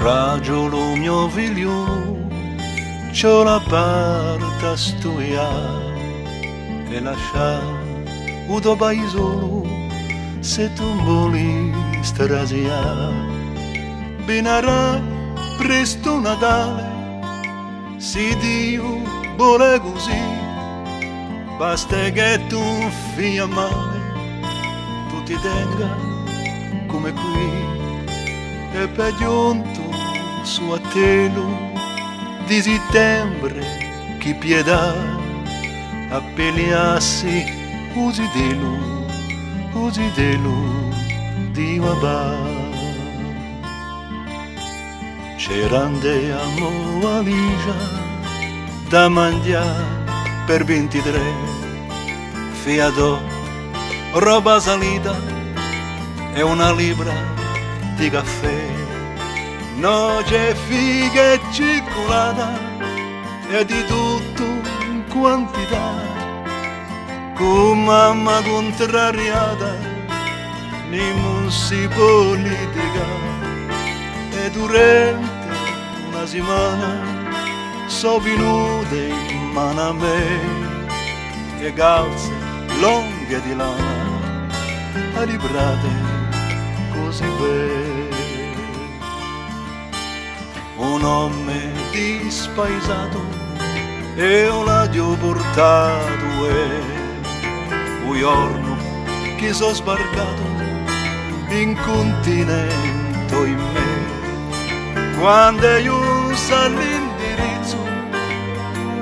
Coraggio lo mio figlio, c'ho la parte a studiare e lasciare il tuo paese se tu vuoi strasiare. Binarà presto Natale, se Dio vuole così, basta che tu fia male, tu ti tenga come qui. E per giunto su a telo di settembre chi pietà a pelearsi usidelo di babà. C'erande a valigia da mangiare per 23, fiato, roba salita e una libra di caffè, noce, fighe e cicolata e di tutto in quantità. Con mamma contrariata non si può litigare e durante una settimana so venute in mano a me e calze lunghe di lana alibrate così bene. Un uomo dispaesato e un l'ho portato e un giorno che sono sbarcato in continente in me. Quando io sa l'indirizzo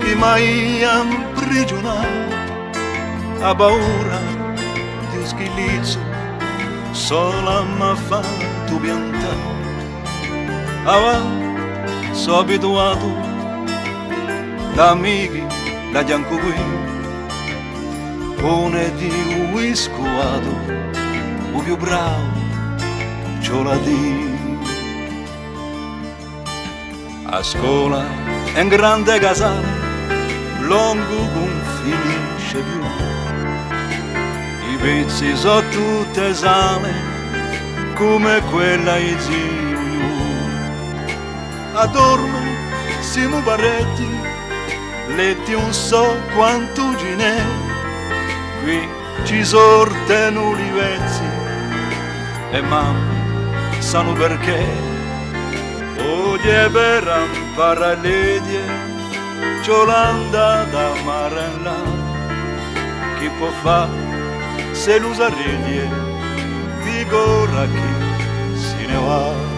che mi ha imprigionato a paura di un schillizzo sola m'ha fatto piantare. Avanti sono abituato da amici da bianco qui, pone di un scuato, o più bravo c'ho la di. A scuola è un grande casale, lungo non finisce più, i pezzi sono tutte sale, come quella di zio. A dorme siamo parecchi, letti un so quanto ce n'è, qui ci sortano i vezzi e mamma sanno perché. Oggi per imparare le die c'ho l'andata a mare là, chi può fare se l'usa redie, dico ora che se ne va.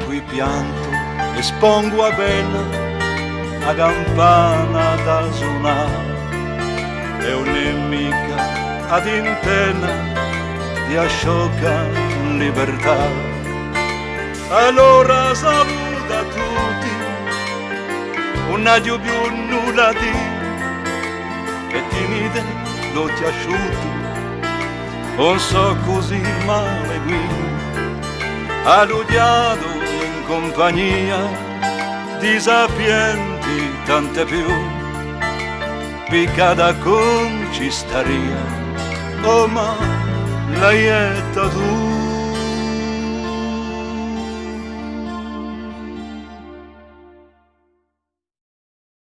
Qui pianto e spongo a bella a campana da suonare e un'emica ad intena di asciocca libertà. Allora saluta tutti, un addio più nulla di e timide l'occhi asciutti, non so così male qui, all'odiato in compagnia di sapienti tante più, piccata con cistaria, oh ma lei è tu.